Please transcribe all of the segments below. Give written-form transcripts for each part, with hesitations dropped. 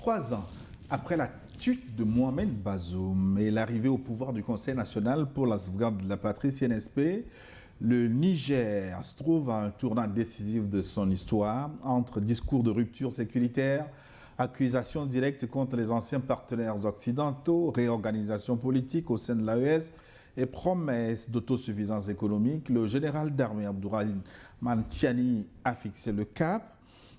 3 ans après la chute de Mohamed Bazoum et l'arrivée au pouvoir du Conseil national pour la sauvegarde de la patrie, CNSP, le Niger se trouve à un tournant décisif de son histoire entre discours de rupture sécuritaire, accusations directes contre les anciens partenaires occidentaux, réorganisation politique au sein de l'AES et promesses d'autosuffisance économique. Le général d'armée Abdourahmane Tiani a fixé le cap.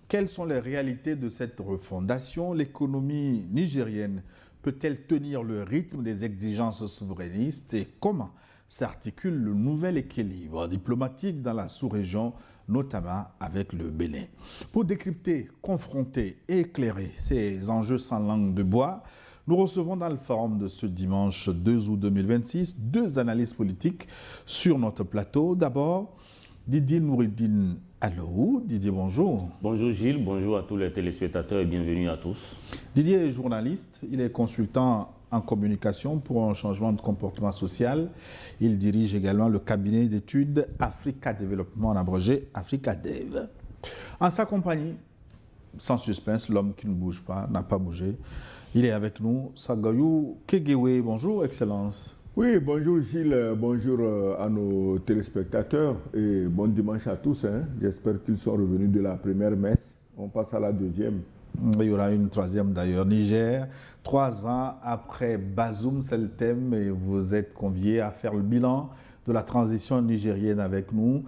Quelles sont les réalités de cette refondation? L'économie nigérienne peut-elle tenir le rythme des exigences souverainistes? Et comment s'articule le nouvel équilibre diplomatique dans la sous-région, notamment avec le Bénin? Pour décrypter, confronter et éclairer ces enjeux sans langue de bois, nous recevons dans le forum de ce dimanche 2 août 2026 deux analystes politiques sur notre plateau. D'abord, Didier Noureddine Alou. Didier, bonjour. Bonjour Gilles, bonjour à tous les téléspectateurs et bienvenue à tous. Didier est journaliste, il est consultant en communication pour un changement de comportement social. Il dirige également le cabinet d'études Africa Développement, en abrégé Africa Dev. En sa compagnie, sans suspense, l'homme qui ne bouge pas, n'a pas bougé. Il est avec nous, Sagayou Kegewe. Bonjour, Excellence. Oui, bonjour Gilles, bonjour à nos téléspectateurs et bon dimanche à tous. J'espère qu'ils sont revenus de la première messe. On passe à la deuxième. Il y aura une troisième d'ailleurs. Niger, 3 ans après Bazoum, c'est le thème, et vous êtes conviés à faire le bilan de la transition nigérienne avec nous,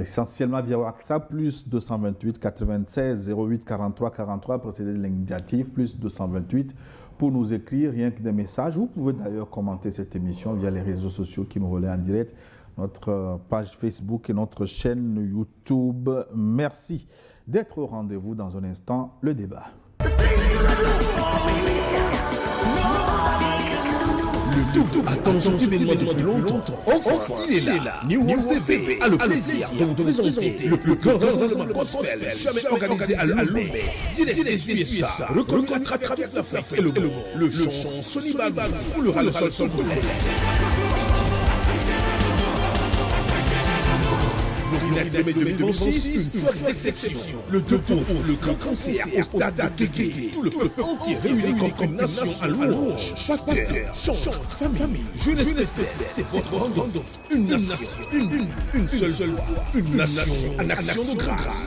essentiellement via WhatsApp, plus 228 96 08 43 43, précédé de l'indicatif, plus 228 pour nous écrire rien que des messages. Vous pouvez d'ailleurs commenter cette émission via les réseaux sociaux qui nous relaient en direct, notre page Facebook et notre chaîne YouTube. Merci d'être au rendez-vous. Dans un instant, le débat. Le tout attend son événement depuis longtemps. Enfin, il est là. New World TV a le plaisir de vous présenter le plus grand rassemblement gospel jamais organisé à Lomé. Direct des USA, reconnu à travers l'Afrique et le monde. Le chant Sonny Babou coulera le sol congolais. L'Original 2026, une soirée d'exception. Le 2 août, le grand concert au stade Kéké. Tout le peuple entier réuni comme nation à louange. Pasteurs, chante, famille, jeunesse chrétienne, c'est votre rendez-vous. Une nation, une seule foi, une nation en action de grâce.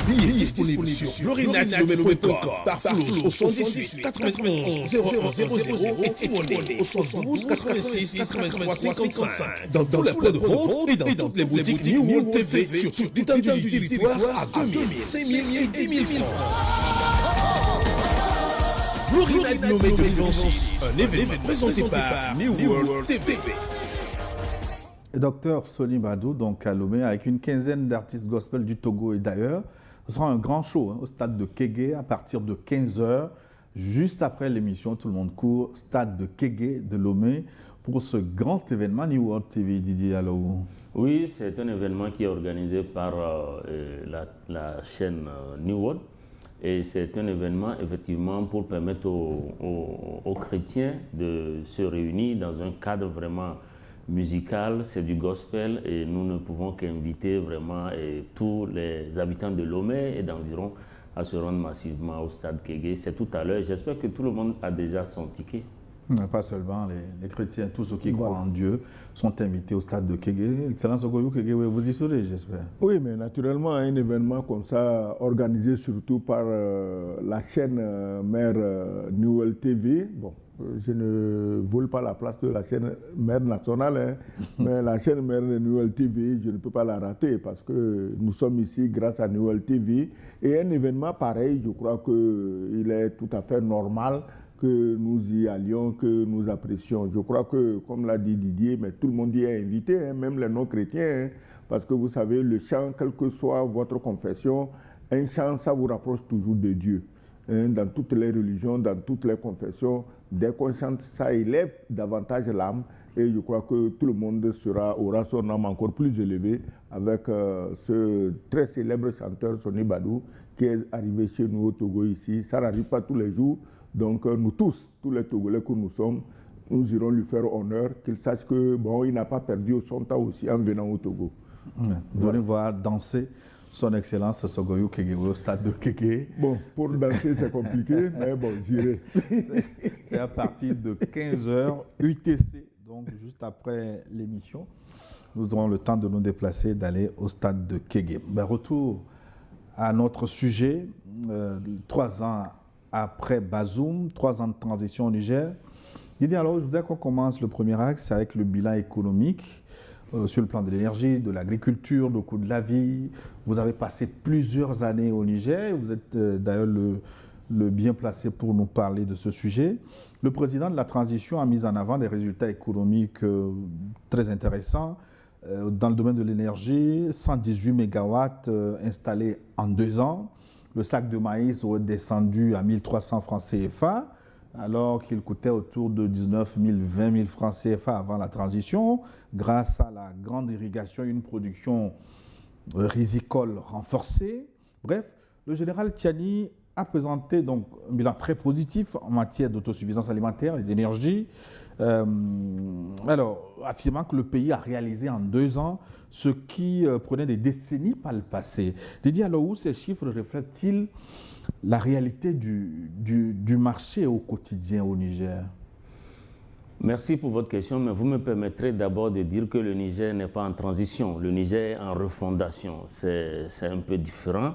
Billets disponibles sur l'original.com, par Flous au 78 91 0100 et Timolé au 72 86 83 55. Dans tous les points de vente et dans toutes les boutiques New World TV sur tout un du territoire à 2 000, 5 000 et 10 000 francs. L'Original nommé 2026, un événement présenté par New World TV. Docteur Sonny Badou, donc à Lomé, avec une quinzaine d'artistes gospel du Togo et d'ailleurs. Ce sera un grand show au stade de Kégué à partir de 15h. Juste après l'émission, tout le monde court, stade de Kégué de Lomé, pour ce grand événement New World TV. Didier Alou. Oui, c'est un événement qui est organisé par la chaîne New World. Et c'est un événement effectivement pour permettre aux chrétiens de se réunir dans un cadre vraiment musical, c'est du gospel et nous ne pouvons qu'inviter vraiment tous les habitants de Lomé et d'environ à se rendre massivement au stade Kégué. C'est tout à l'heure. J'espère que tout le monde a déjà son ticket. Pas seulement les chrétiens, tous ceux qui croient en Dieu sont invités au stade de Kégué. Excellence Ogoyou Kégué, vous y serez, j'espère. Oui, mais naturellement, un événement comme ça, organisé surtout par la chaîne mère New World TV, bon, je ne vole pas la place de la chaîne mère nationale, mais la chaîne mère de New World TV, je ne peux pas la rater parce que nous sommes ici grâce à New World TV. Et un événement pareil, je crois qu'il est tout à fait normal que nous y allions, que nous apprécions. Je crois que, comme l'a dit Didier, mais tout le monde y est invité, même les non-chrétiens, parce que vous savez, le chant, quelle que soit votre confession, un chant, ça vous rapproche toujours de Dieu. Dans toutes les religions, dans toutes les confessions, dès qu'on chante, ça élève davantage l'âme. Et je crois que tout le monde aura son âme encore plus élevée avec ce très célèbre chanteur Sonny Badou qui est arrivé chez nous au Togo ici. Ça n'arrive pas tous les jours. Donc nous tous les Togolais que nous sommes, nous irons lui faire honneur, qu'il sache que bon, il n'a pas perdu son temps aussi en venant au Togo. Venez voir danser Son Excellence Sogoyou Kegewe au stade de Kéké. Bon, pour danser, c'est compliqué, mais bon, j'irai. C'est à partir de 15h UTC, donc juste après l'émission. Nous aurons le temps de nous déplacer, d'aller au stade de Kéké. Ben, retour à notre sujet. 3 ans après Bazoum, 3 ans de transition au Niger. Alors, je voudrais qu'on commence le premier axe avec le bilan économique sur le plan de l'énergie, de l'agriculture, du coût de la vie. Vous avez passé plusieurs années au Niger. Vous êtes d'ailleurs le bien placé pour nous parler de ce sujet. Le président de la transition a mis en avant des résultats économiques très intéressants. Dans le domaine de l'énergie, 118 mégawatts installés en 2 ans. Le sac de maïs est descendu à 1300 francs CFA, alors qu'il coûtait autour de 19 000, 20 000 francs CFA avant la transition. Grâce à la grande irrigation, une production risicole renforcée. Bref, le général Tiani a présenté donc un bilan très positif en matière d'autosuffisance alimentaire et d'énergie. Affirmant que le pays a réalisé en 2 ans ce qui prenait des décennies par le passé. Didier, alors où ces chiffres reflètent-ils la réalité du marché au quotidien au Niger? Merci pour votre question, mais vous me permettrez d'abord de dire que le Niger n'est pas en transition, le Niger est en refondation. C'est un peu différent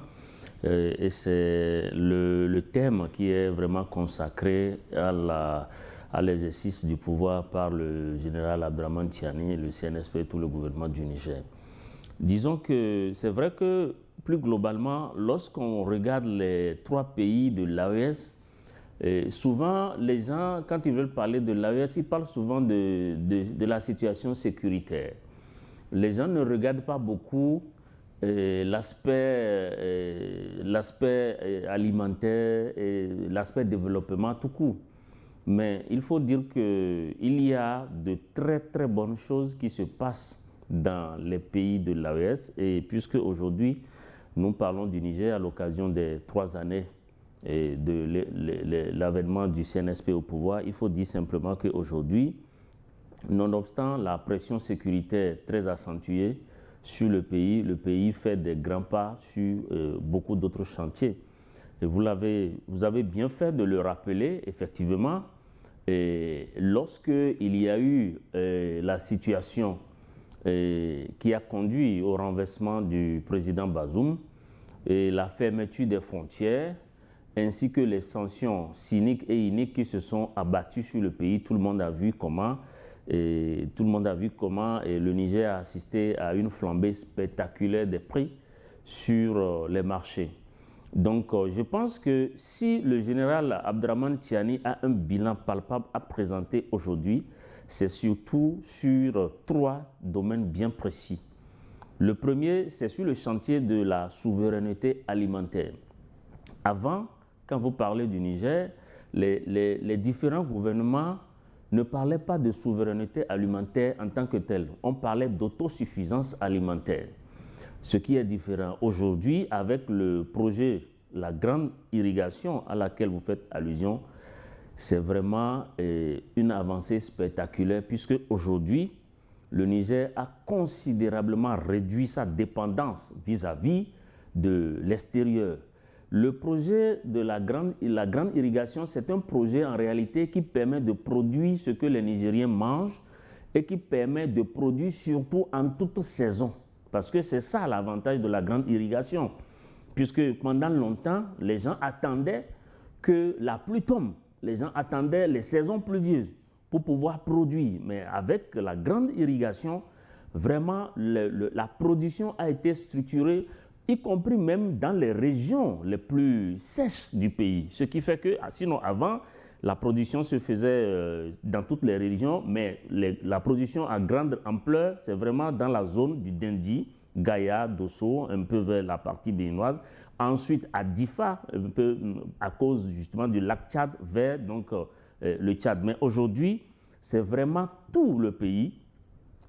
et c'est le thème qui est vraiment consacré à l'exercice du pouvoir par le général Abdraman Tiani, le CNSP et tout le gouvernement du Niger. Disons que c'est vrai que plus globalement, lorsqu'on regarde les 3 pays de l'AES, souvent les gens, quand ils veulent parler de l'AES, ils parlent souvent de la situation sécuritaire. Les gens ne regardent pas beaucoup l'aspect alimentaire et l'aspect développement tout court. Mais il faut dire qu'il y a de très très bonnes choses qui se passent dans les pays de l'AES, et puisque aujourd'hui nous parlons du Niger à l'occasion des 3 années de l'avènement du CNSP au pouvoir, il faut dire simplement qu'aujourd'hui, nonobstant la pression sécuritaire très accentuée sur le pays fait des grands pas sur beaucoup d'autres chantiers. Et vous avez bien fait de le rappeler, effectivement, lorsqu'il y a eu la situation qui a conduit au renversement du président Bazoum, et la fermeture des frontières, ainsi que les sanctions cyniques et iniques qui se sont abattues sur le pays, tout le monde a vu comment le Niger a assisté à une flambée spectaculaire des prix sur les marchés. Donc, je pense que si le général Abdraman Tiani a un bilan palpable à présenter aujourd'hui, c'est surtout sur 3 domaines bien précis. Le premier, c'est sur le chantier de la souveraineté alimentaire. Avant, quand vous parlez du Niger, les différents gouvernements ne parlaient pas de souveraineté alimentaire en tant que telle. On parlait d'autosuffisance alimentaire. Ce qui est différent aujourd'hui avec le projet, la grande irrigation à laquelle vous faites allusion, c'est vraiment une avancée spectaculaire puisque aujourd'hui, le Niger a considérablement réduit sa dépendance vis-à-vis de l'extérieur. Le projet de la grande irrigation, c'est un projet en réalité qui permet de produire ce que les Nigériens mangent et qui permet de produire surtout en toute saison. Parce que c'est ça l'avantage de la grande irrigation. Puisque pendant longtemps, les gens attendaient que la pluie tombe. Les gens attendaient les saisons pluvieuses pour pouvoir produire. Mais avec la grande irrigation, vraiment, la production a été structurée, y compris même dans les régions les plus sèches du pays. Ce qui fait que, sinon avant, la production se faisait dans toutes les régions, mais la production à grande ampleur, c'est vraiment dans la zone du Dindi, Gaïa, Dosso, un peu vers la partie béninoise. Ensuite, à Difa, un peu à cause justement du lac Tchad, vers donc, le Tchad. Mais aujourd'hui, c'est vraiment tout le pays,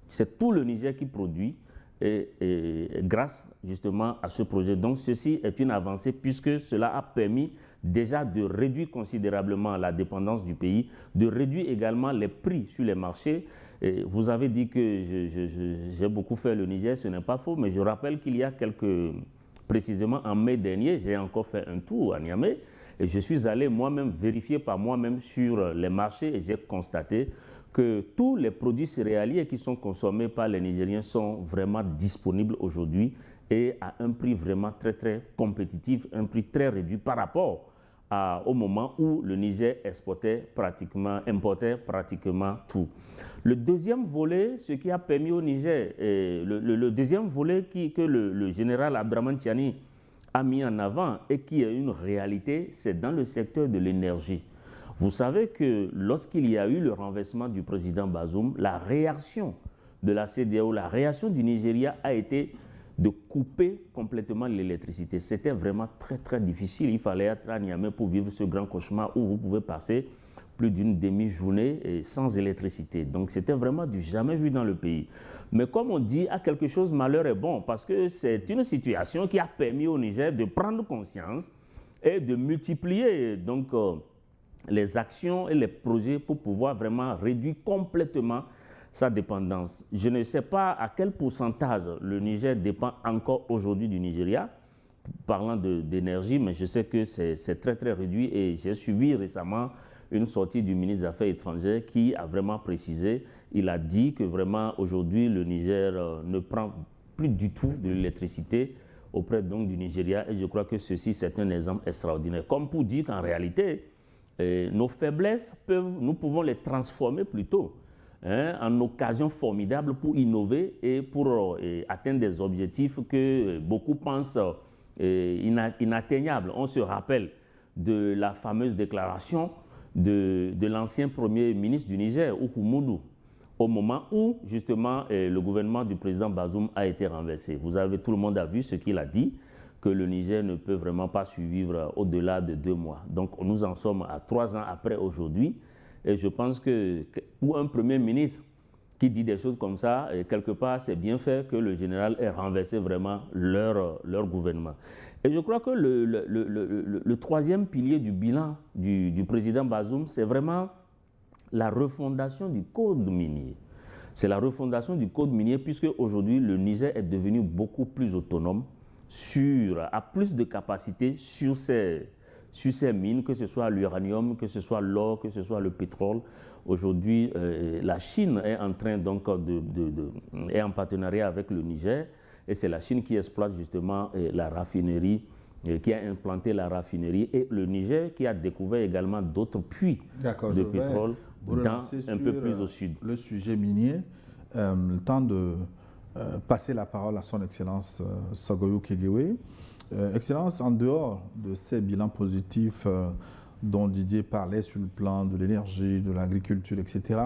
c'est tout le Niger qui produit, et grâce justement à ce projet. Donc ceci est une avancée puisque cela a permis déjà de réduire considérablement la dépendance du pays, de réduire également les prix sur les marchés. Et vous avez dit que j'ai beaucoup fait le Niger, ce n'est pas faux, mais je rappelle qu'il y a quelques Précisément en mai dernier, j'ai encore fait un tour à Niamey et je suis allé moi-même vérifier par moi-même sur les marchés et j'ai constaté que tous les produits céréaliers qui sont consommés par les Nigériens sont vraiment disponibles aujourd'hui et à un prix vraiment très très compétitif, un prix très réduit par rapport au moment où le Niger importait pratiquement tout. Le deuxième volet, ce qui a permis au Niger, le deuxième volet que le général Abdraman Tiani a mis en avant et qui est une réalité, c'est dans le secteur de l'énergie. Vous savez que lorsqu'il y a eu le renversement du président Bazoum, la réaction de la CEDEAO, la réaction du Nigeria a été de couper complètement l'électricité. C'était vraiment très très difficile. Il fallait être à Niamey pour vivre ce grand cauchemar où vous pouvez passer plus d'une demi-journée sans électricité. Donc c'était vraiment du jamais vu dans le pays. Mais comme on dit, à quelque chose, malheur est bon, parce que c'est une situation qui a permis au Niger de prendre conscience et de multiplier donc, les actions et les projets pour pouvoir vraiment réduire complètement sa dépendance. Je ne sais pas à quel pourcentage le Niger dépend encore aujourd'hui du Nigeria, parlant d'énergie, mais je sais que c'est très très réduit et j'ai suivi récemment une sortie du ministre des Affaires étrangères qui a vraiment précisé, il a dit que vraiment aujourd'hui le Niger ne prend plus du tout de l'électricité auprès donc du Nigeria et je crois que ceci c'est un exemple extraordinaire. Comme pour dire qu'en réalité, nos faiblesses, nous pouvons les transformer plutôt en occasion formidable pour innover et pour atteindre des objectifs que beaucoup pensent inatteignables. On se rappelle de la fameuse déclaration de l'ancien premier ministre du Niger, Oumoudou, au moment où justement le gouvernement du président Bazoum a été renversé. Tout le monde a vu ce qu'il a dit, que le Niger ne peut vraiment pas survivre au-delà de 2 mois. Donc nous en sommes à 3 ans après aujourd'hui. Et je pense que pour un premier ministre qui dit des choses comme ça, quelque part, c'est bien fait que le général ait renversé vraiment leur gouvernement. Et je crois que le troisième pilier du bilan du président Bazoum, c'est vraiment la refondation du code minier. C'est la refondation du code minier puisque aujourd'hui, le Niger est devenu beaucoup plus autonome, a plus de capacité sur ces mines, que ce soit l'uranium, que ce soit l'or, que ce soit le pétrole. Aujourd'hui, la Chine est en train donc est en partenariat avec le Niger et c'est la Chine qui exploite justement la raffinerie, qui a implanté la raffinerie et le Niger qui a découvert également d'autres puits de pétrole un peu plus au sud. Le sujet minier, le temps de passer la parole à son Excellence Sagoyou Kegewe. Excellence, en dehors de ces bilans positifs dont Didier parlait sur le plan de l'énergie, de l'agriculture, etc.,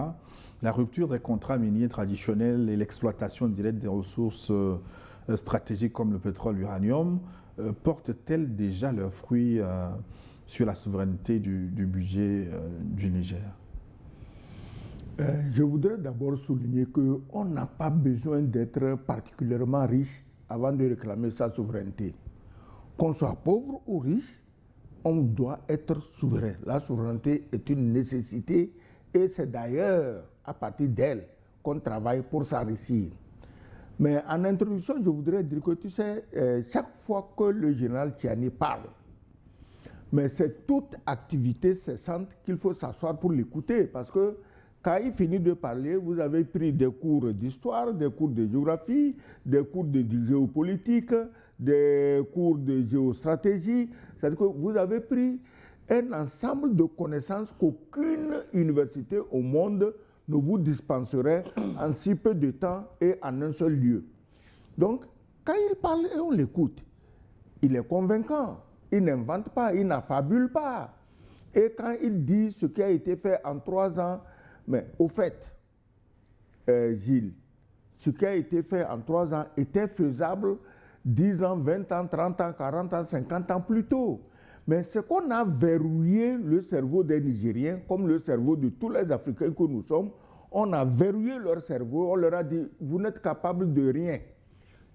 la rupture des contrats miniers traditionnels et l'exploitation directe des ressources stratégiques comme le pétrole, l'uranium, portent-elles déjà leurs fruits sur la souveraineté du budget du Niger? Je voudrais d'abord souligner qu'on n'a pas besoin d'être particulièrement riche avant de réclamer sa souveraineté. Qu'on soit pauvre ou riche, on doit être souverain. La souveraineté est une nécessité et c'est d'ailleurs à partir d'elle qu'on travaille pour s'enrichir. Mais en introduction, je voudrais dire que tu sais, chaque fois que le général Tiani parle, mais c'est toute activité cessante qu'il faut s'asseoir pour l'écouter parce que quand il finit de parler, vous avez pris des cours d'histoire, des cours de géographie, des cours de géopolitique, des cours de géostratégie. C'est-à-dire que vous avez pris un ensemble de connaissances qu'aucune université au monde ne vous dispenserait en si peu de temps et en un seul lieu. Donc, quand il parle et on l'écoute, il est convaincant. Il n'invente pas, il n'affabule pas. Et quand il dit ce qui a été fait en 3 ans, mais au fait, Gilles, ce qui a été fait en 3 ans était faisable 10 ans, 20 ans, 30 ans, 40 ans, 50 ans plus tôt. Mais c'est qu'on a verrouillé le cerveau des Nigériens, comme le cerveau de tous les Africains que nous sommes. On a verrouillé leur cerveau, on leur a dit, vous n'êtes capable de rien.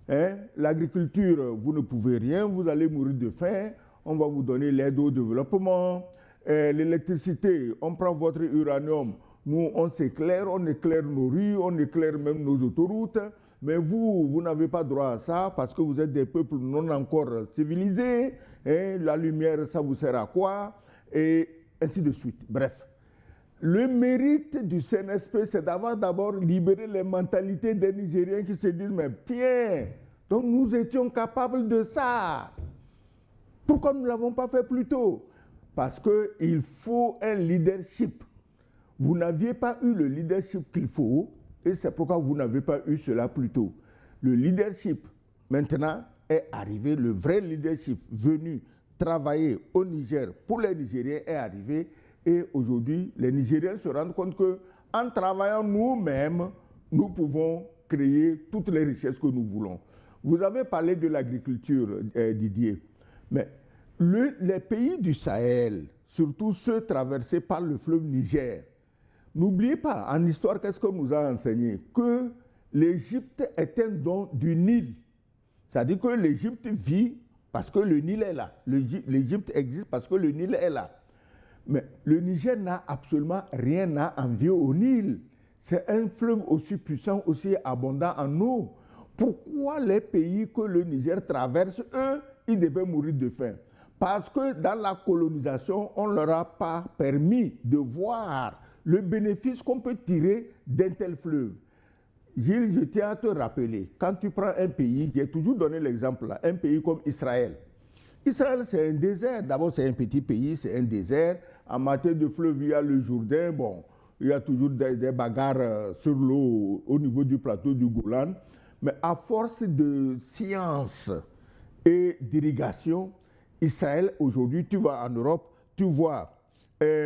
Hein? L'agriculture, vous ne pouvez rien, vous allez mourir de faim, on va vous donner l'aide au développement. L'électricité, on prend votre uranium, nous on s'éclaire, on éclaire nos rues, on éclaire même nos autoroutes, mais vous n'avez pas droit à ça parce que vous êtes des peuples non encore civilisés, hein, la lumière, ça vous sert à quoi? Et ainsi de suite. Bref. Le mérite du CNSP, c'est d'avoir d'abord libéré les mentalités des Nigériens qui se disent, mais tiens, donc nous étions capables de ça. Pourquoi nous ne l'avons pas fait plus tôt? Parce qu'il faut un leadership. Vous n'aviez pas eu le leadership qu'il faut, et c'est pourquoi vous n'avez pas eu cela plus tôt. Le leadership, maintenant, est arrivé, le vrai leadership venu travailler au Niger pour les Nigériens est arrivé, et aujourd'hui, les Nigériens se rendent compte qu'en travaillant nous-mêmes, nous pouvons créer toutes les richesses que nous voulons. Vous avez parlé de l'agriculture, Didier, mais les pays du Sahel, surtout ceux traversés par le fleuve Niger, n'oubliez pas, en histoire, qu'est-ce qu'on nous a enseigné? Que l'Égypte est un don du Nil. C'est-à-dire que l'Égypte vit parce que le Nil est là. L'Égypte existe parce que le Nil est là. Mais le Niger n'a absolument rien à envier au Nil. C'est un fleuve aussi puissant, aussi abondant en eau. Pourquoi les pays que le Niger traverse, eux, ils devaient mourir de faim? Parce que dans la colonisation, on ne leur a pas permis de voir le bénéfice qu'on peut tirer d'un tel fleuve. Gilles, je tiens à te rappeler, quand tu prends un pays, j'ai toujours donné l'exemple là, un pays comme Israël. Israël, c'est un désert. D'abord, c'est un petit pays, c'est un désert. En matière de fleuve, il y a le Jourdain. Bon, il y a toujours des bagarres sur l'eau au niveau du plateau du Golan. Mais à force de science et d'irrigation, Israël, aujourd'hui, tu vas en Europe, tu vois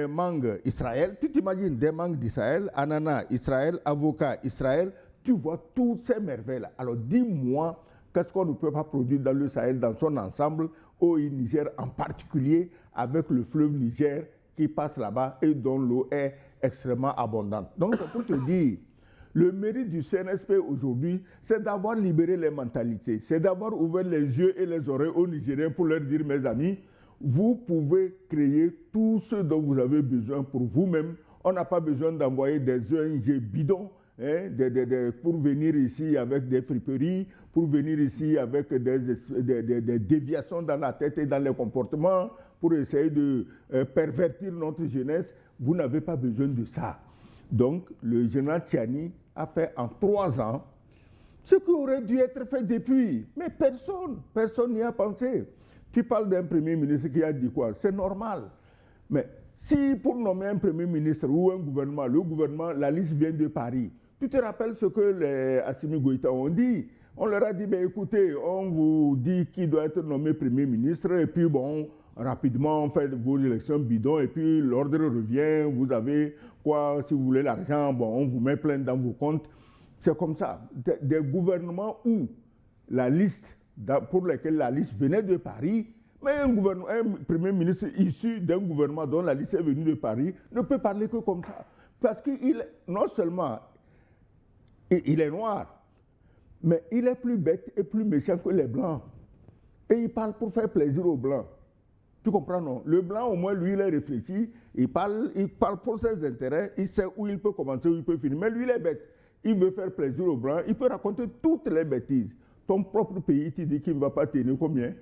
mangue Israël, tu t'imagines des mangues d'Israël, ananas Israël, avocat Israël, tu vois toutes ces merveilles-là. Alors dis-moi, qu'est-ce qu'on ne peut pas produire dans le Sahel dans son ensemble, au Niger en particulier, avec le fleuve Niger qui passe là-bas et dont l'eau est extrêmement abondante. Donc c'est pour te dire, le mérite du CNSP aujourd'hui, c'est d'avoir libéré les mentalités, c'est d'avoir ouvert les yeux et les oreilles aux Nigériens pour leur dire, mes amis, vous pouvez créer tout ce dont vous avez besoin pour vous-même. On n'a pas besoin d'envoyer des ONG bidons, hein, pour venir ici avec des friperies, pour venir ici avec des déviations dans la tête et dans les comportements, pour essayer de pervertir notre jeunesse. Vous n'avez pas besoin de ça. Donc, le général Tchiani a fait en 3 ans ce qui aurait dû être fait depuis. Mais personne n'y a pensé. Tu parles d'un premier ministre qui a dit quoi? C'est normal. Mais si pour nommer un premier ministre ou un gouvernement, le gouvernement, la liste vient de Paris, tu te rappelles ce que les Assimi Goïta ont dit? On leur a dit, ben, écoutez, on vous dit qui doit être nommé premier ministre, et puis bon, rapidement, on fait vos élections bidons, et puis l'ordre revient, vous avez quoi, si vous voulez l'argent, bon, on vous met plein dans vos comptes. C'est comme ça. Des gouvernements où la liste, pour lesquels la liste venait de Paris, mais un premier ministre issu d'un gouvernement dont la liste est venue de Paris ne peut parler que comme ça. Parce qu'il, non seulement, il est noir, mais il est plus bête et plus méchant que les Blancs. Et il parle pour faire plaisir aux Blancs. Tu comprends, non? Le Blanc, au moins, lui, il est réfléchi, il parle pour ses intérêts, il sait où il peut commencer, où il peut finir. Mais lui, il est bête. Il veut faire plaisir aux Blancs, il peut raconter toutes les bêtises. Ton propre pays, tu dis qu'il ne va pas tenir combien?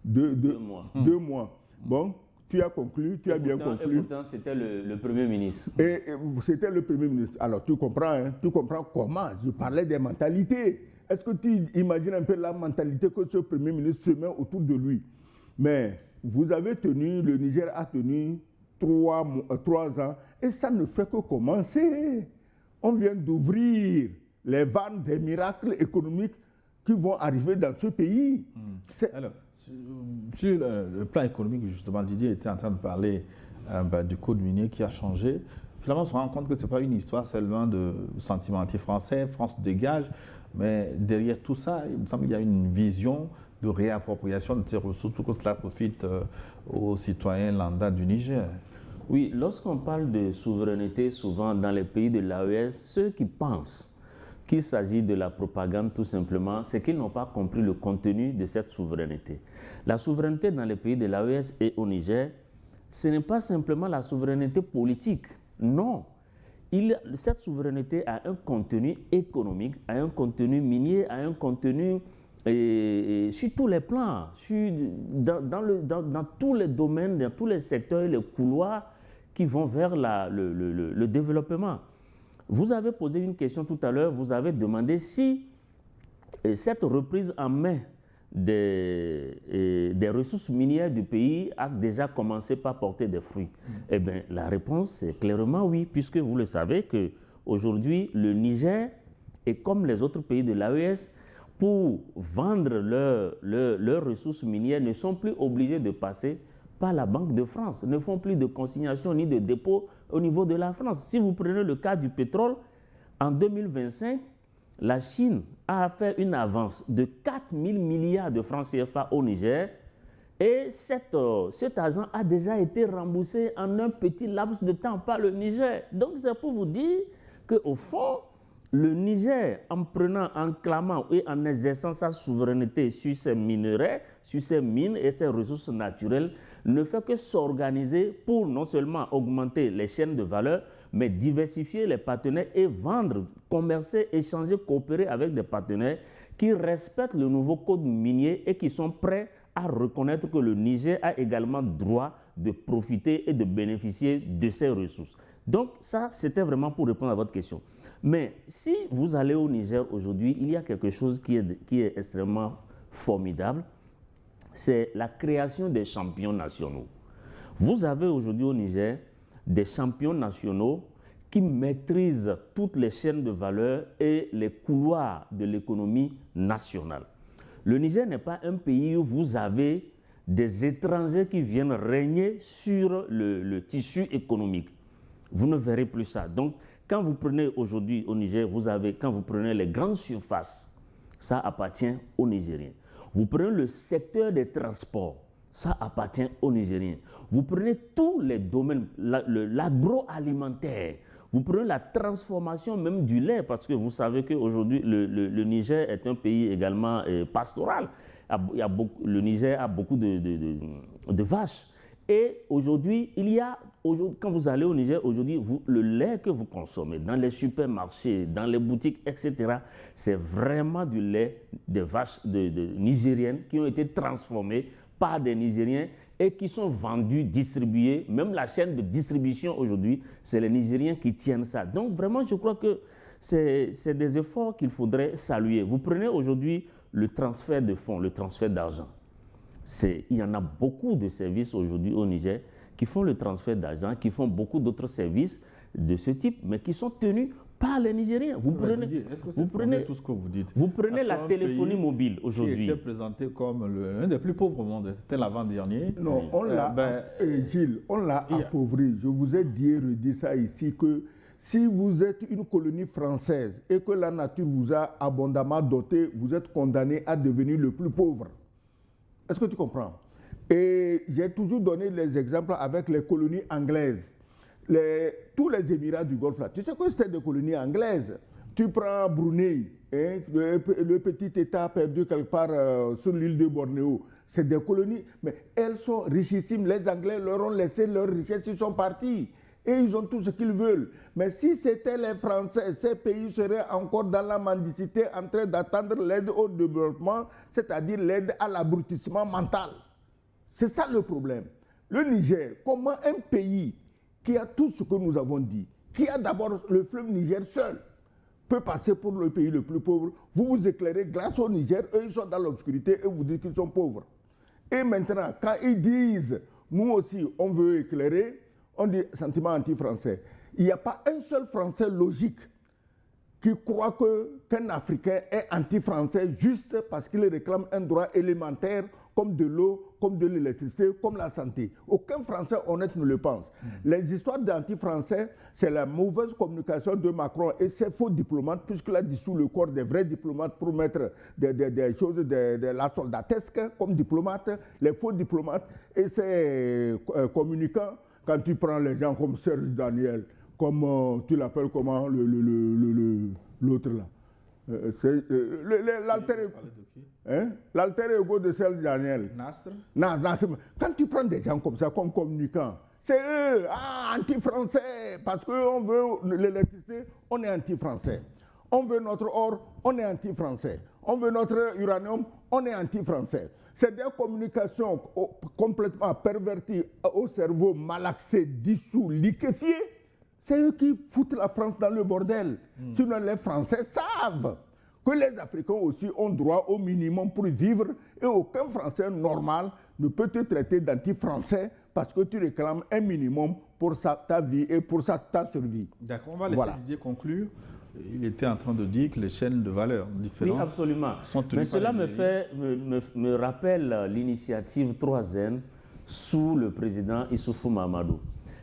2 mois. 2 mois. Bon, tu as conclu, tu as bien conclu. Et pourtant, c'était le Premier ministre. Et c'était le Premier ministre. Alors, tu comprends, hein? Tu comprends comment? Je parlais des mentalités. Est-ce que tu imagines un peu la mentalité que ce Premier ministre se met autour de lui? Mais vous avez tenu, le Niger a tenu 3 ans, et ça ne fait que commencer. On vient d'ouvrir les vannes des miracles économiques qui vont arriver dans ce pays. Alors, sur le plan économique, justement, Didier était en train de parler du code minier qui a changé. Finalement, on se rend compte que ce n'est pas une histoire seulement de sentiment anti-français, France dégage, mais derrière tout ça, il me semble qu'il y a une vision de réappropriation de ces ressources pour que cela profite aux citoyens lambda du Niger. Oui, lorsqu'on parle de souveraineté, souvent dans les pays de l'AES, ceux qui pensent qu'il s'agit de la propagande tout simplement, c'est qu'ils n'ont pas compris le contenu de cette souveraineté. La souveraineté dans les pays de l'AES et au Niger, ce n'est pas simplement la souveraineté politique, non. cette souveraineté a un contenu économique, a un contenu minier, a un contenu sur tous les plans, dans tous les domaines, dans tous les secteurs et les couloirs qui vont vers le développement. Vous avez posé une question tout à l'heure, vous avez demandé si cette reprise en main des ressources minières du pays a déjà commencé par porter des fruits. Eh bien, la réponse est clairement oui, puisque vous le savez qu'aujourd'hui, le Niger est comme les autres pays de l'AES, pour vendre leurs ressources minières, ne sont plus obligés de passer par la Banque de France, ne font plus de consignation ni de dépôt au niveau de la France. Si vous prenez le cas du pétrole, en 2025, la Chine a fait une avance de 4 000 milliards de francs CFA au Niger et cet argent a déjà été remboursé en un petit laps de temps par le Niger. Donc c'est pour vous dire qu'au fond, le Niger, en clamant et en exerçant sa souveraineté sur ses minerais, sur ses mines et ses ressources naturelles, ne fait que s'organiser pour non seulement augmenter les chaînes de valeur, mais diversifier les partenaires et vendre, commercer, échanger, coopérer avec des partenaires qui respectent le nouveau code minier et qui sont prêts à reconnaître que le Niger a également droit de profiter et de bénéficier de ces ressources. Donc ça, c'était vraiment pour répondre à votre question. Mais si vous allez au Niger aujourd'hui, il y a quelque chose qui est extrêmement formidable, c'est la création des champions nationaux. Vous avez aujourd'hui au Niger des champions nationaux qui maîtrisent toutes les chaînes de valeur et les couloirs de l'économie nationale. Le Niger n'est pas un pays où vous avez des étrangers qui viennent régner sur le tissu économique. Vous ne verrez plus ça. Donc, quand vous prenez aujourd'hui au Niger, quand vous prenez les grandes surfaces, ça appartient aux Nigériens. Vous prenez le secteur des transports, ça appartient aux Nigériens. Vous prenez tous les domaines, l'agroalimentaire, vous prenez la transformation même du lait, parce que vous savez qu'aujourd'hui, le Niger est un pays également pastoral. Le Niger a beaucoup de vaches. Et aujourd'hui, quand vous allez au Niger, aujourd'hui, le lait que vous consommez dans les supermarchés, dans les boutiques, etc., c'est vraiment du lait de vaches nigériennes qui ont été transformées par des Nigériens et qui sont vendus, distribués. Même la chaîne de distribution aujourd'hui, c'est les Nigériens qui tiennent ça. Donc vraiment, je crois que c'est des efforts qu'il faudrait saluer. Vous prenez aujourd'hui le transfert de fonds, le transfert d'argent. Il y en a beaucoup de services aujourd'hui au Niger qui font le transfert d'argent, qui font beaucoup d'autres services de ce type, mais qui sont tenus par les Nigériens. Vous prenez tout ce que vous dites. Vous prenez la téléphonie mobile aujourd'hui. Qui était présenté comme l'un des plus pauvres au monde. C'était l'avant-dernier. Non, on l'a, Gilles, on l'a appauvri. Je vous ai dit et redit ça ici que si vous êtes une colonie française et que la nature vous a abondamment doté, vous êtes condamné à devenir le plus pauvre. Est-ce que tu comprends? Et j'ai toujours donné les exemples avec les colonies anglaises. Tous les Émirats du Golfe, là, tu sais que c'était des colonies anglaises. Tu prends Brunei, hein, le petit État perdu quelque part sur l'île de Bornéo. C'est des colonies, mais elles sont richissimes. Les Anglais leur ont laissé leur richesse, ils sont partis. Et ils ont tout ce qu'ils veulent. Mais si c'était les Français, ces pays seraient encore dans la mendicité en train d'attendre l'aide au développement, c'est-à-dire l'aide à l'abrutissement mental. C'est ça le problème. Le Niger, comment un pays qui a tout ce que nous avons dit, qui a d'abord le fleuve Niger seul, peut passer pour le pays le plus pauvre? Vous vous éclairez grâce au Niger, eux ils sont dans l'obscurité et vous dites qu'ils sont pauvres. Et maintenant, quand ils disent, nous aussi on veut éclairer, on dit sentiment anti-français. Il n'y a pas un seul Français logique qui croit qu'un Africain est anti-français juste parce qu'il réclame un droit élémentaire comme de l'eau, comme de l'électricité, comme la santé. Aucun Français honnête ne le pense. Les histoires d'anti-français, c'est la mauvaise communication de Macron et ses faux diplomates, puisqu'il a dissous le corps des vrais diplomates pour mettre des choses de la soldatesque comme diplomates, les faux diplomates et ses communicants. Quand tu prends les gens comme Serge Daniel, comme tu l'appelles comment, l'autre là, l'alter ego de Serge Daniel. Nasr. Quand tu prends des gens comme ça, comme communicants, C'est eux, anti-français, parce qu'on veut l'électricité, on est anti-français. On veut notre or, on est anti-français. On veut notre uranium, on est anti-français. C'est des communications complètement perverties au cerveau malaxé, dissous, liquéfié. C'est eux qui foutent la France dans le bordel. Sinon, les Français savent que les Africains aussi ont droit au minimum pour vivre et aucun Français normal ne peut te traiter d'anti-français parce que tu réclames un minimum pour ta vie et pour ta survie. D'accord, on va laisser Didier conclure. Il était en train de dire que les chaînes de valeur différentes. Oui, absolument. Sont tenues. Mais cela me rappelle l'initiative 3N sous le président Issoufou Mahamadou.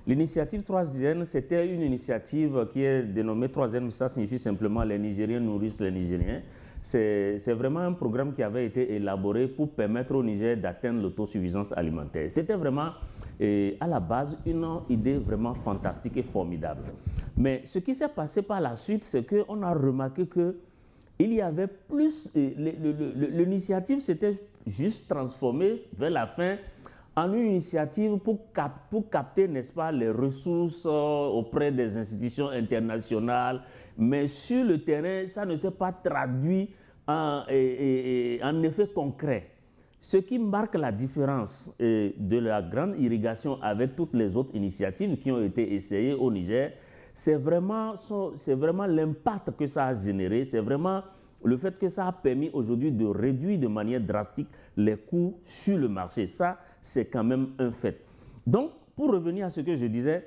L'initiative 3N, c'était une initiative qui est dénommée 3N, ça signifie simplement les Nigériens nourrissent les Nigériens. C'est vraiment un programme qui avait été élaboré pour permettre au Niger d'atteindre l'autosuffisance alimentaire. C'était vraiment, à la base, une idée vraiment fantastique et formidable. Mais ce qui s'est passé par la suite, c'est qu'on a remarqué qu'il y avait plus... L'initiative s'était juste transformée vers la fin en une initiative pour capter, n'est-ce pas, les ressources auprès des institutions internationales. Mais sur le terrain, ça ne s'est pas traduit en effet concret. Ce qui marque la différence de la grande irrigation avec toutes les autres initiatives qui ont été essayées au Niger, c'est vraiment l'impact que ça a généré, c'est vraiment le fait que ça a permis aujourd'hui de réduire de manière drastique les coûts sur le marché. Ça, c'est quand même un fait. Donc, pour revenir à ce que je disais,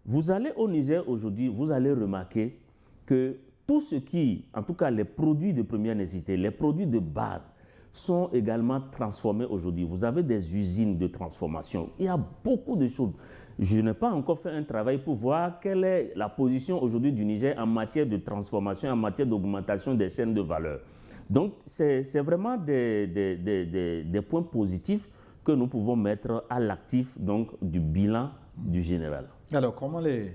vous allez au Niger aujourd'hui, vous allez remarquer que tout ce qui, en tout cas les produits de première nécessité, les produits de base, sont également transformés aujourd'hui. Vous avez des usines de transformation. Il y a beaucoup de choses. Je n'ai pas encore fait un travail pour voir quelle est la position aujourd'hui du Niger en matière de transformation, en matière d'augmentation des chaînes de valeur. Donc, c'est vraiment des points positifs que nous pouvons mettre à l'actif du bilan du général. Alors, comment les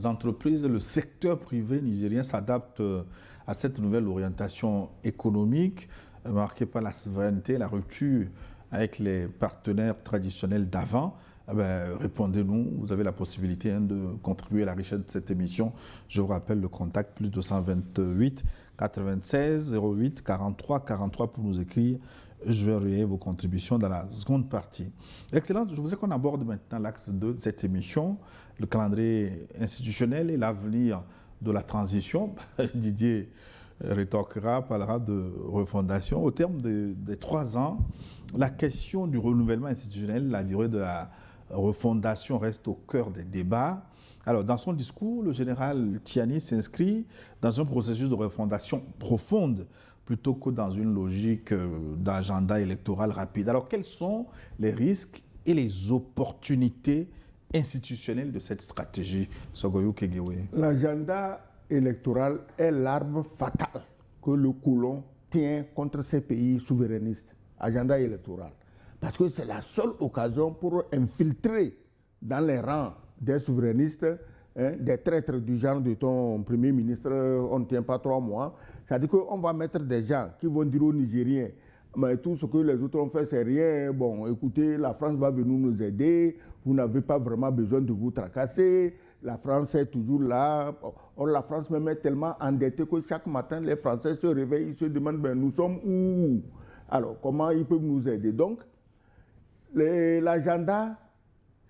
entreprises, le secteur privé nigérien s'adaptent à cette nouvelle orientation économique marquée par la souveraineté, la rupture avec les partenaires traditionnels d'avant? Répondez-nous, vous avez la possibilité de contribuer à la richesse de cette émission. Je vous rappelle le contact plus 228 96 08 43 43 pour nous écrire. Je vais relayer vos contributions dans la seconde partie. Excellent, je voudrais qu'on aborde maintenant l'axe 2 de cette émission, le calendrier institutionnel et l'avenir de la transition. Didier rétorquera, parlera de refondation. Au terme des 3 ans, la question du renouvellement institutionnel, la durée de la refondation reste au cœur des débats. Alors, dans son discours, le général Tiani s'inscrit dans un processus de refondation profonde plutôt que dans une logique d'agenda électoral rapide. Alors, quels sont les risques et les opportunités institutionnelles de cette stratégie, Sogoyou Kegewe? L'agenda électoral est l'arme fatale que le colon tient contre ces pays souverainistes. Agenda électoral. Parce que c'est la seule occasion pour infiltrer dans les rangs des souverainistes, des traîtres du genre de ton Premier ministre, on ne tient pas 3 mois. C'est-à-dire qu'on va mettre des gens qui vont dire aux Nigériens, mais tout ce que les autres ont fait, c'est rien. Bon, écoutez, la France va venir nous aider, vous n'avez pas vraiment besoin de vous tracasser, la France est toujours là. Or, la France même est tellement endettée que chaque matin, les Français se réveillent, ils se demandent, nous sommes où? Alors, comment ils peuvent nous aider? Donc, l'agenda,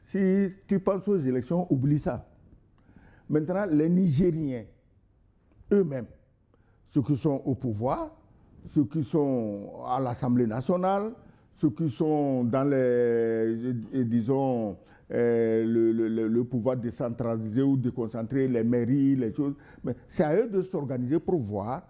si tu penses aux élections, oublie ça. Maintenant, les Nigériens, eux-mêmes, ceux qui sont au pouvoir, ceux qui sont à l'Assemblée nationale, ceux qui sont dans le pouvoir décentralisé ou déconcentré, les mairies, les choses, mais c'est à eux de s'organiser pour voir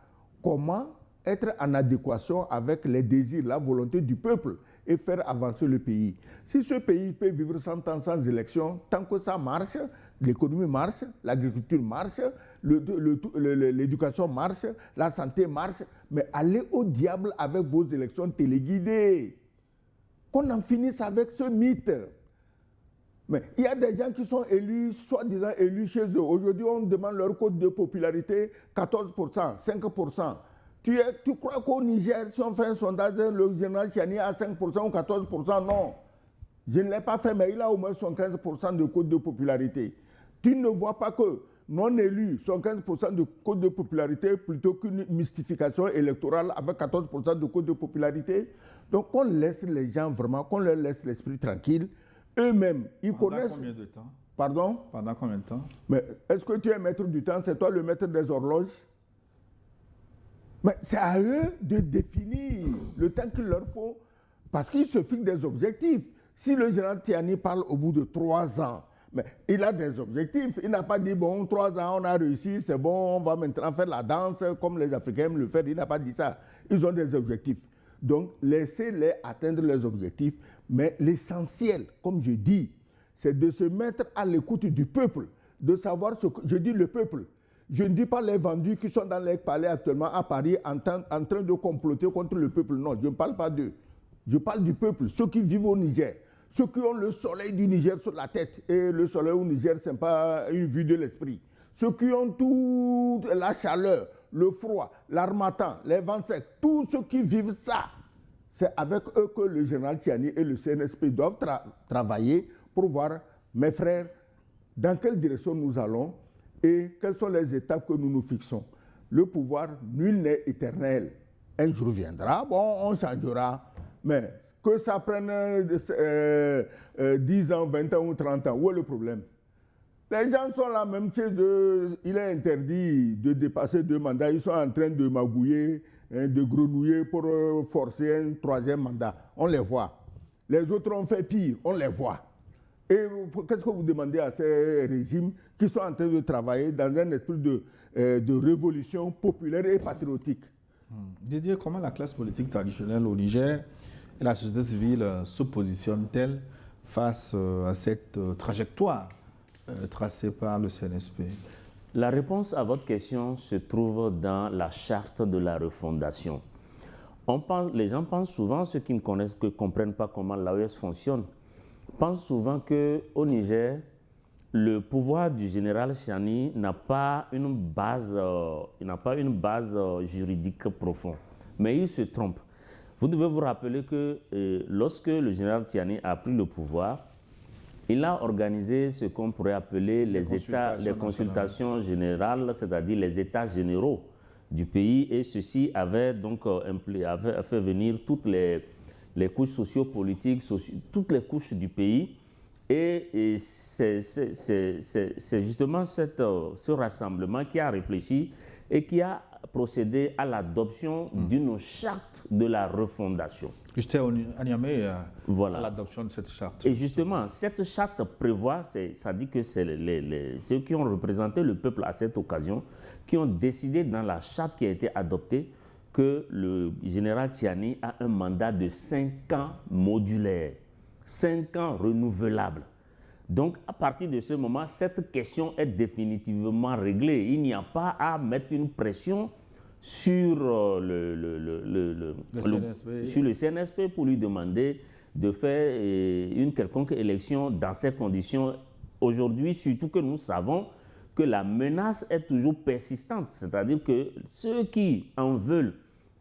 comment être en adéquation avec les désirs, la volonté du peuple et faire avancer le pays. Si ce pays peut vivre 100 ans sans élection, tant que ça marche, l'économie marche, l'agriculture marche, l'éducation marche, la santé marche, mais allez au diable avec vos élections téléguidées. Qu'on en finisse avec ce mythe. Mais il y a des gens qui sont élus, soi-disant élus chez eux. Aujourd'hui, on demande leur cote de popularité 14%, 5%. Tu crois qu'au Niger, si on fait un sondage, le général Tiani a 5% ou 14%? Non. Je ne l'ai pas fait, mais il a au moins 75% de cote de popularité. Tu ne vois pas que non élu, 75% de cote de popularité plutôt qu'une mystification électorale avec 14% de cote de popularité. Donc, qu'on laisse les gens vraiment, qu'on leur laisse l'esprit tranquille. Eux-mêmes, ils connaissent. Pendant combien de temps? Pardon? Pendant combien de temps? Mais est-ce que tu es maître du temps? C'est toi le maître des horloges? Mais c'est à eux de définir le temps qu'il leur faut, parce qu'ils se fixent des objectifs. Si le général Tiani parle au bout de 3 ans, mais il a des objectifs. Il n'a pas dit, bon, 3 ans, on a réussi, c'est bon, on va maintenant faire la danse comme les Africains aiment le faire. Il n'a pas dit ça. Ils ont des objectifs. Donc, laissez-les atteindre les objectifs. Mais l'essentiel, comme je dis, c'est de se mettre à l'écoute du peuple, de savoir ce que... Je dis le peuple. Je ne dis pas les vendus qui sont dans les palais actuellement à Paris en train de comploter contre le peuple. Non, je ne parle pas d'eux. Je parle du peuple, ceux qui vivent au Niger, ceux qui ont le soleil du Niger sur la tête. Et le soleil au Niger, ce n'est pas une vue de l'esprit. Ceux qui ont toute la chaleur, le froid, l'harmattan, les vents secs, tous ceux qui vivent ça, c'est avec eux que le général Tiani et le CNSP doivent travailler pour voir, mes frères, dans quelle direction nous allons et quelles sont les étapes que nous nous fixons. Le pouvoir, nul n'est éternel. Un jour viendra, bon, on changera, mais que ça prenne 10 ans, 20 ans ou 30 ans, où est le problème? Les gens sont là, même chez eux, il est interdit de dépasser 2 mandats, ils sont en train de magouiller, de grenouiller pour forcer un 3e mandat. On les voit. Les autres ont fait pire, on les voit. Et qu'est-ce que vous demandez à ces régimes qui sont en train de travailler dans un esprit de révolution populaire et patriotique? Didier, comment la classe politique traditionnelle au Niger et la société civile se positionnent-elles face à cette trajectoire tracée par le CNSP? La réponse à votre question se trouve dans la charte de la refondation. Les gens pensent souvent, ceux qui ne comprennent pas comment l'AES fonctionne, pensent souvent qu'au Niger, le pouvoir du général Tiani n'a pas une base juridique profonde. Mais il se trompe. Vous devez vous rappeler que lorsque le général Tiani a pris le pouvoir, il a organisé ce qu'on pourrait appeler les consultations générales, c'est-à-dire les états généraux du pays, et ceci avait donc avait fait venir toutes les couches sociopolitiques, toutes les couches du pays. Et c'est justement ce rassemblement qui a réfléchi et qui a procédé à l'adoption d'une charte de la refondation. J'étais à Niamey voilà. à l'adoption de cette charte. Et justement, cette charte prévoit, ça dit que c'est ceux qui ont représenté le peuple à cette occasion, qui ont décidé dans la charte qui a été adoptée que le général Tiani a un mandat de 5 ans modulaire, 5 ans renouvelable. Donc, à partir de ce moment, cette question est définitivement réglée. Il n'y a pas à mettre une pression sur le CNSP pour lui demander de faire une quelconque élection dans ces conditions. Aujourd'hui, surtout que nous savons que la menace est toujours persistante. C'est-à-dire que ceux qui en veulent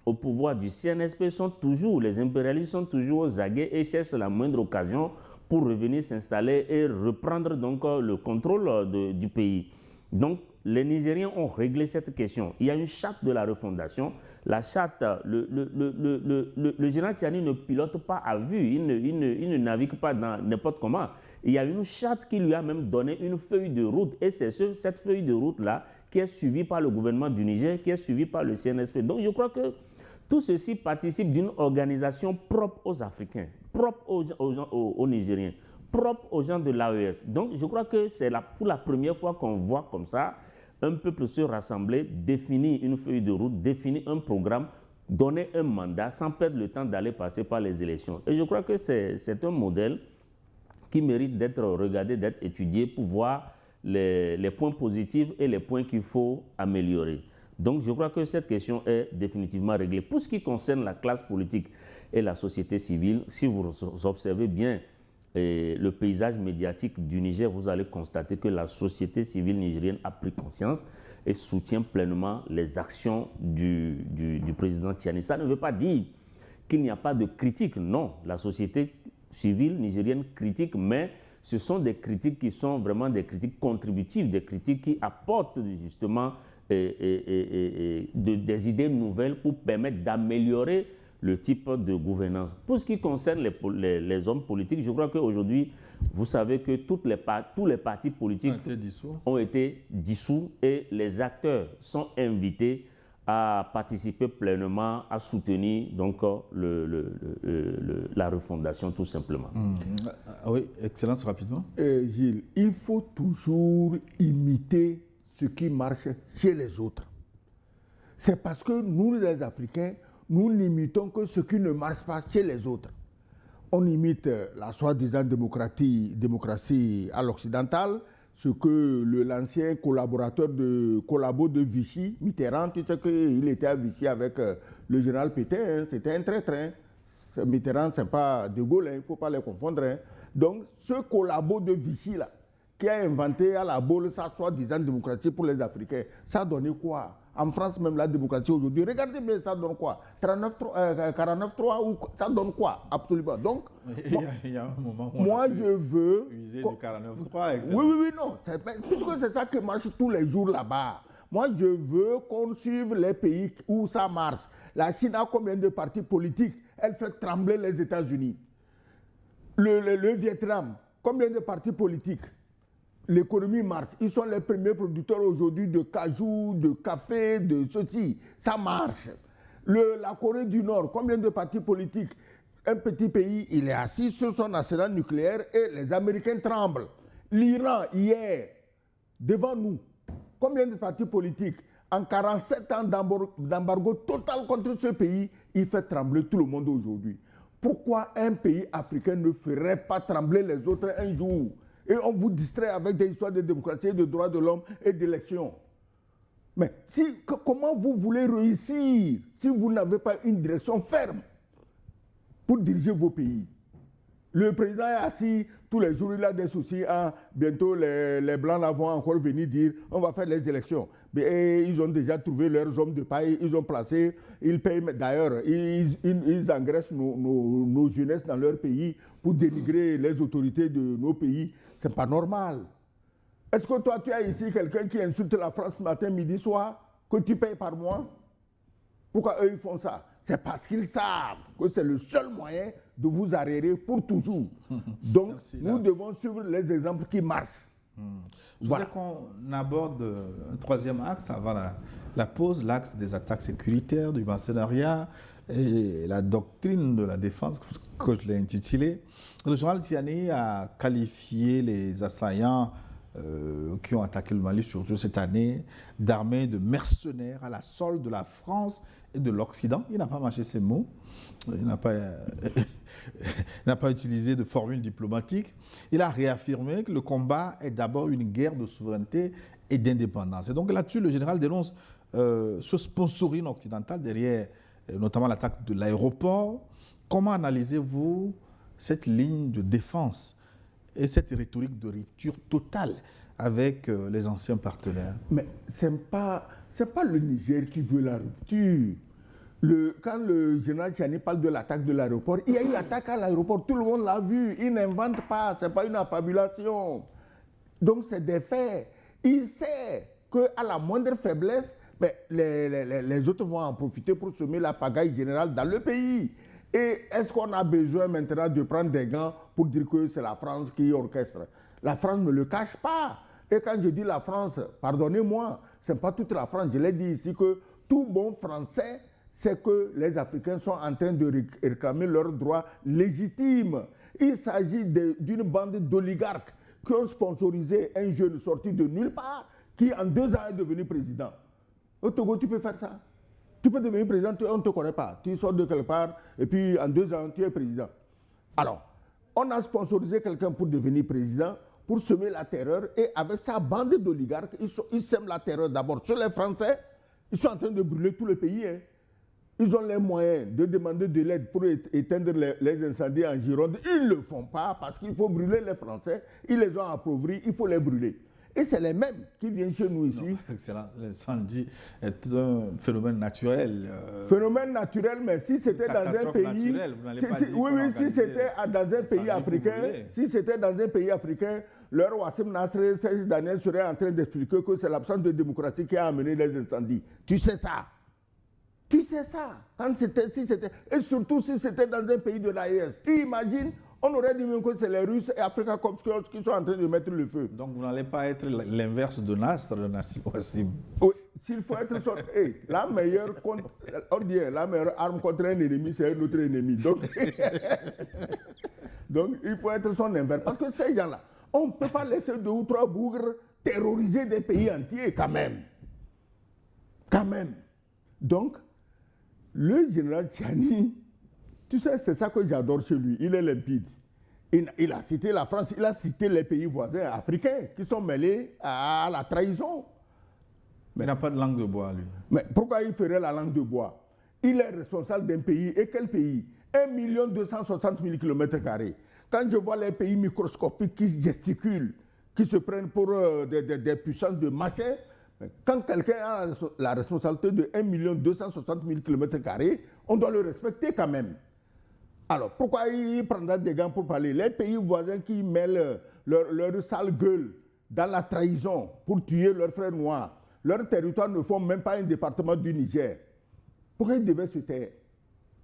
au pouvoir du CNSP sont toujours, les impérialistes sont toujours aux aguets et cherchent la moindre occasion pour revenir s'installer et reprendre donc le contrôle du pays. Donc, les Nigériens ont réglé cette question. Il y a une charte de la refondation. La charte, le général Tiani ne pilote pas à vue, il ne navigue pas dans n'importe comment. Il y a une charte qui lui a même donné une feuille de route. Et c'est cette feuille de route-là qui est suivie par le gouvernement du Niger, qui est suivie par le CNSP. Donc, je crois que tout ceci participe d'une organisation propre aux Africains, propre aux Nigériens, propre aux gens de l'AES. Donc, je crois que c'est pour la première fois qu'on voit comme ça un peuple se rassembler, définir une feuille de route, définir un programme, donner un mandat sans perdre le temps d'aller passer par les élections. Et je crois que c'est un modèle qui mérite d'être regardé, d'être étudié pour voir les points positifs et les points qu'il faut améliorer. Donc, je crois que cette question est définitivement réglée. Pour ce qui concerne la classe politique et la société civile, si vous observez bien le paysage médiatique du Niger, vous allez constater que la société civile nigérienne a pris conscience et soutient pleinement les actions du président Tiani. Ça ne veut pas dire qu'il n'y a pas de critique. Non, la société civile nigérienne critique, mais ce sont des critiques qui sont vraiment des critiques contributives, des critiques qui apportent justement des idées nouvelles pour permettre d'améliorer le type de gouvernance. Pour ce qui concerne les hommes politiques, je crois qu'aujourd'hui, vous savez que tous les partis politiques ont été dissous et les acteurs sont invités à participer pleinement, à soutenir donc la refondation tout simplement. Oui, Excellence, rapidement. Gilles, il faut toujours imiter ce qui marche chez les autres. C'est parce que nous, les Africains, nous n'imitons que ce qui ne marche pas chez les autres. On imite la soi-disant démocratie à l'occidentale, ce que l'ancien collaborateur de Vichy, Mitterrand, tu sais qu'il était à Vichy avec le général Pétain, c'était un traître. Mitterrand, ce n'est pas De Gaulle, il ne faut pas les confondre. Donc, ce collabo de Vichy, là, qui a inventé à la boule sa soi-disant démocratie pour les Africains, ça a donné quoi? En France, même la démocratie aujourd'hui, regardez bien, ça donne quoi? 49-3 ou ça donne quoi? Absolument. Donc, il y a un moment où moi, je veux. User du 49-3, oui, non. Puisque c'est ça qui marche tous les jours là-bas. Moi, je veux qu'on suive les pays où ça marche. La Chine a combien de partis politiques? Elle fait trembler les États-Unis. Le Vietnam, combien de partis politiques? L'économie marche. Ils sont les premiers producteurs aujourd'hui de cajou, de café, de ceci. Ça marche. La Corée du Nord, combien de partis politiques? Un petit pays, il est assis sur son arsenal nucléaire et les Américains tremblent. L'Iran, hier, devant nous, combien de partis politiques? En 47 ans d'embargo total contre ce pays, il fait trembler tout le monde aujourd'hui. Pourquoi un pays africain ne ferait pas trembler les autres un jour? Et on vous distrait avec des histoires de démocratie, de droits de l'homme et d'élections. Mais comment vous voulez réussir si vous n'avez pas une direction ferme pour diriger vos pays? Le président est assis, tous les jours il a des soucis. Bientôt les Blancs là vont encore venir dire on va faire les élections. Et ils ont déjà trouvé leurs hommes de paille, ils ont placé, ils payent d'ailleurs, ils engraissent nos jeunesses dans leur pays pour dénigrer les autorités de nos pays. C'est pas normal. Est-ce que toi, tu as ici quelqu'un qui insulte la France matin, midi, soir, que tu payes par mois? Pourquoi eux, ils font ça? C'est parce qu'ils savent que c'est le seul moyen de vous arrêter pour toujours. Donc, nous devons suivre les exemples qui marchent. Je voudrais qu'on aborde un troisième axe avant la pause, l'axe des attaques sécuritaires, du mercenariat et la doctrine de la défense, que je l'ai intitulé. Le général Tiani a qualifié les assaillants qui ont attaqué le Mali, surtout cette année, d'armées de mercenaires à la solde de la France et de l'Occident. Il n'a pas mâché ces mots, il n'a pas utilisé de formule diplomatique. Il a réaffirmé que le combat est d'abord une guerre de souveraineté et d'indépendance. Et donc là-dessus, le général dénonce ce sponsoring occidental derrière notamment l'attaque de l'aéroport. Comment analysez-vous cette ligne de défense et cette rhétorique de rupture totale avec les anciens partenaires? Mais ce n'est pas le Niger qui veut la rupture. Quand le général Tiani parle de l'attaque de l'aéroport, il y a eu l'attaque à l'aéroport, tout le monde l'a vu, il n'invente pas, ce n'est pas une affabulation. Donc c'est des faits. Il sait qu'à la moindre faiblesse, les autres vont en profiter pour semer la pagaille générale dans le pays. Et est-ce qu'on a besoin maintenant de prendre des gants pour dire que c'est la France qui orchestre? La France ne le cache pas. Et quand je dis la France, pardonnez-moi, ce n'est pas toute la France. Je l'ai dit ici que tout bon Français, c'est que les Africains sont en train de réclamer leurs droits légitimes. Il s'agit d'une bande d'oligarques qui ont sponsorisé un jeune sorti de nulle part qui en 2 ans est devenu président. Au Togo, tu peux faire ça. Tu peux devenir président, on ne te connaît pas. Tu sors de quelque part et puis en 2 ans, tu es président. Alors, on a sponsorisé quelqu'un pour devenir président, pour semer la terreur, et avec sa bande d'oligarques, ils sèment la terreur d'abord sur les Français. Ils sont en train de brûler tout le pays. Ils ont les moyens de demander de l'aide pour éteindre les incendies en Gironde. Ils ne le font pas parce qu'il faut brûler les Français. Ils les ont appauvris, il faut les brûler. Et c'est les mêmes qui viennent chez nous ici. Non, Excellence, l'incendie est un phénomène naturel. Phénomène naturel, mais si c'était dans un pays... Naturelle, vous n'allez pas dire oui, qu'on a si c'était dans un pays africain, brûler. si c'était dans un pays africain, leur Wassim Nasser, Serge Daniel serait en train d'expliquer que c'est l'absence de démocratie qui a amené les incendies. Tu sais ça. Tu sais ça. Et surtout si c'était dans un pays de l'AES. Tu imagines, on aurait dit même que c'est les Russes et Africa Corps qui sont en train de mettre le feu. Donc vous n'allez pas être l'inverse de Nasr, de Nassim Wassim. Oui, s'il faut être son... la meilleure arme contre un ennemi, c'est un autre ennemi. Donc, donc il faut être son inverse. Parce que ces gens-là, on ne peut pas laisser 2 ou 3 bougres terroriser des pays entiers quand même. Quand même. Donc, le général Tchiani, tu sais, c'est ça que j'adore chez lui, il est limpide. Il a cité la France, il a cité les pays voisins africains qui sont mêlés à la trahison. Mais il n'a pas de langue de bois, lui. Mais pourquoi il ferait la langue de bois? Il est responsable d'un pays. Et quel pays? 1 260 000 km². Quand je vois les pays microscopiques qui gesticulent, qui se prennent pour des puissances de machin, quand quelqu'un a la responsabilité de 1 260 000 km², on doit le respecter quand même. Alors, pourquoi il prendra des gants pour parler? Les pays voisins qui mêlent leur sale gueule dans la trahison pour tuer leurs frères noirs, leurs territoires ne font même pas un département du Niger. Pourquoi ils devaient se taire?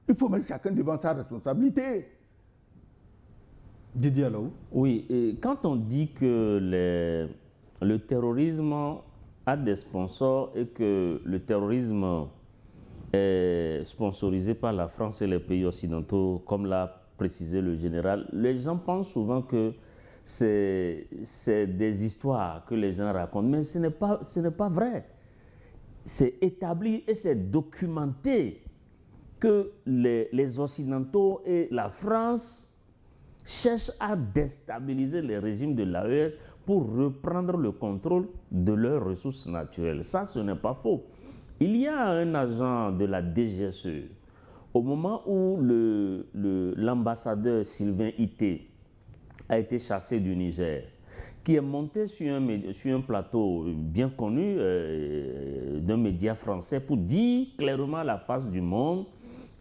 Il faut mettre chacun devant sa responsabilité. Didier Alaou. Oui, et quand on dit que le terrorisme a des sponsors et que le terrorisme est sponsorisé par la France et les pays occidentaux, comme l'a précisé le général, les gens pensent souvent que c'est des histoires que les gens racontent, mais ce n'est pas vrai. C'est établi et c'est documenté que les Occidentaux et la France cherchent à déstabiliser les régimes de l'AES pour reprendre le contrôle de leurs ressources naturelles. Ça, ce n'est pas faux. Il y a un agent de la DGSE, au moment où l'ambassadeur Sylvain Ité a été chassé du Niger, qui est monté sur un plateau bien connu d'un média français pour dire clairement à la face du monde,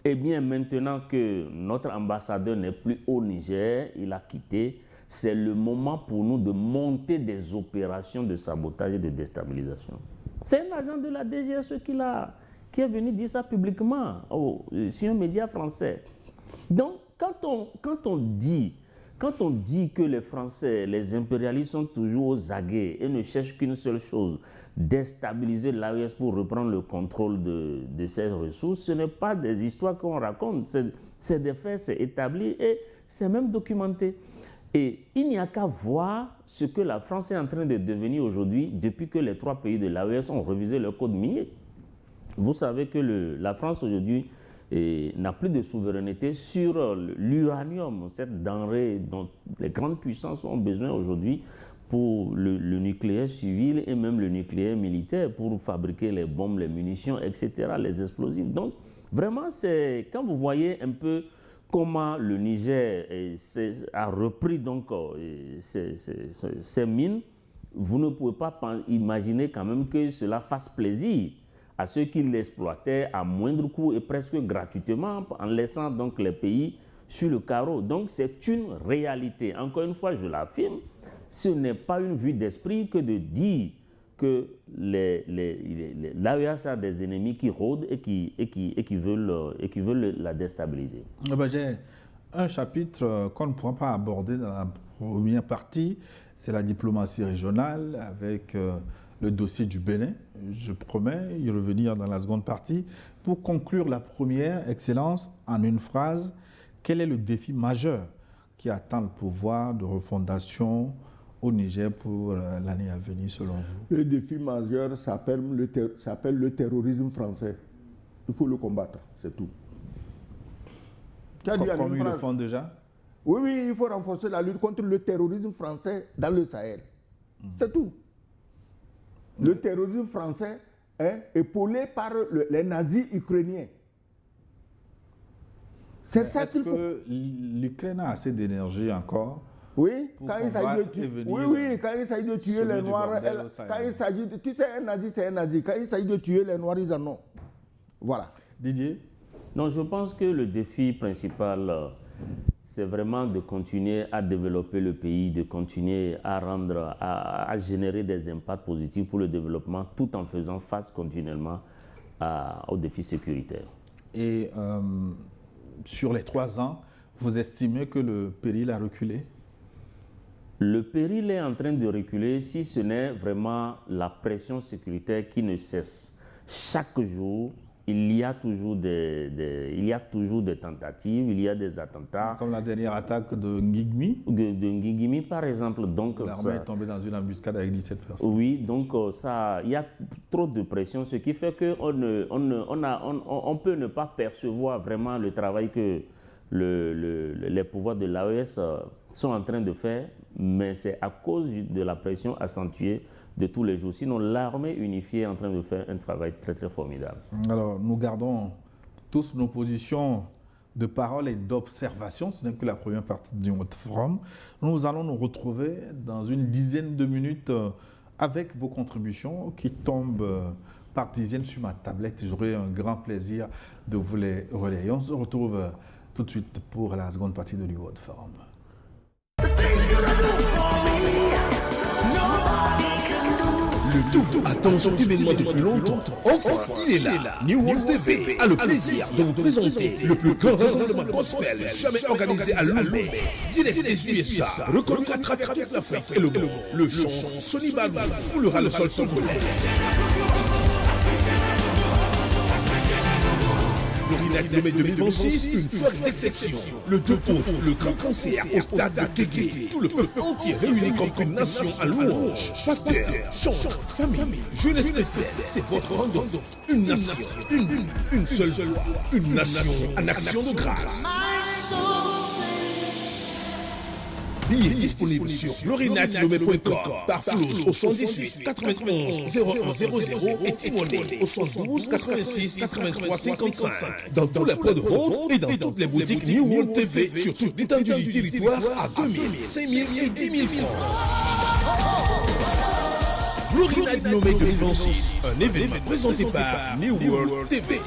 eh bien maintenant que notre ambassadeur n'est plus au Niger, il a quitté, c'est le moment pour nous de monter des opérations de sabotage et de déstabilisation. C'est un agent de la DGSE qui est venu dire ça publiquement sur un média français. Donc, quand on dit que les Français, les impérialistes sont toujours aux aguets et ne cherchent qu'une seule chose, déstabiliser l'AES pour reprendre le contrôle de ces ressources, ce n'est pas des histoires qu'on raconte, c'est des faits, c'est établi et c'est même documenté. Et il n'y a qu'à voir ce que la France est en train de devenir aujourd'hui depuis que les 3 pays de l'AES ont révisé leur code minier. Vous savez que la France aujourd'hui n'a plus de souveraineté sur l'uranium, cette denrée dont les grandes puissances ont besoin aujourd'hui pour le nucléaire civil et même le nucléaire militaire pour fabriquer les bombes, les munitions, etc., les explosifs. Donc, vraiment, c'est quand vous voyez un peu comment le Niger a repris donc ces mines, vous ne pouvez pas imaginer quand même que cela fasse plaisir à ceux qui l'exploitaient à moindre coût et presque gratuitement en laissant donc les pays sur le carreau. Donc c'est une réalité. Encore une fois, je l'affirme, ce n'est pas une vue d'esprit que de dire que l'AES a des ennemis qui rôdent et qui veulent la déstabiliser. J'ai un chapitre qu'on ne pourra pas aborder dans la première partie, c'est la diplomatie régionale avec le dossier du Bénin. Je promets y revenir dans la seconde partie. Pour conclure la première, Excellence, en une phrase, quel est le défi majeur qui attend le pouvoir de refondation au Niger pour l'année à venir, selon vous? Le défi majeur s'appelle le terrorisme français. Il faut le combattre, c'est tout. Comme ils le font déjà? Oui, il faut renforcer la lutte contre le terrorisme français dans le Sahel. C'est tout. Le terrorisme français est épaulé par les nazis ukrainiens. C'est ça qu'il faut. Est-ce que l'Ukraine a assez d'énergie encore Oui, pour quand il s'agit de combattre et tuer, venir, quand il s'agit de tuer semer les du Noirs, bordel au Sahel. quand il s'agit de, tu sais, un nazi, c'est un nazi. Quand il s'agit de tuer les Noirs, ils en ont. Voilà. Didier? Non, je pense que le défi principal, c'est vraiment de continuer à développer le pays, de continuer à générer des impacts positifs pour le développement, tout en faisant face continuellement aux défis sécuritaires. Et sur les 3 ans, vous estimez que le péril a reculé? Le péril est en train de reculer si ce n'est vraiment la pression sécuritaire qui ne cesse. Chaque jour, il y a toujours des tentatives, il y a des attentats. Comme la dernière attaque de Ngigmi. De Ngigimi, par exemple. L'armée est tombée dans une embuscade avec 17 personnes. Oui, donc il y a trop de pression, ce qui fait qu'on peut ne pas percevoir vraiment le travail que les pouvoirs de l'AES sont en train de faire, mais c'est à cause de la pression accentuée de tous les jours. Sinon, l'armée unifiée est en train de faire un travail très, très formidable. Alors, nous gardons tous nos positions de parole et d'observation. Ce n'est que la première partie du forum. Nous allons nous retrouver dans une dizaine de minutes avec vos contributions qui tombent par dizaines sur ma tablette. J'aurai un grand plaisir de vous les relayer. On se retrouve tout de suite pour la seconde partie de New World Forum. Le tout attend son événement depuis longtemps. Enfin, il est là. New World TV a le plaisir de vous présenter le plus grand rassemblement gospel jamais organisé à Lomé. Direct des USA, reconnu à travers toute l'Afrique et le monde. Le chant Sonny Balou coulera le sol congolais. L'Orilac Lomé 2026, une soirée d'exception. Le 2 août, le grand concert au stade de Kéké. Tout le peuple entier réuni comme une nation à louange. Pasteur, chanteur, famille, jeunesse chrétienne, c'est votre rendez-vous. Une nation, une seule voix. Une nation en action de grâce. Billets disponibles sur florinaclomé.com, par Flous au 118 91 0100 et Timoné au 112 86 83 55. Dans tous les points de vente et dans toutes les boutiques New World TV sur toute l'étendue du territoire à 2 000, 5 000 et 10 000 francs. Glory Night Lomé 2026, un événement présenté par New World TV.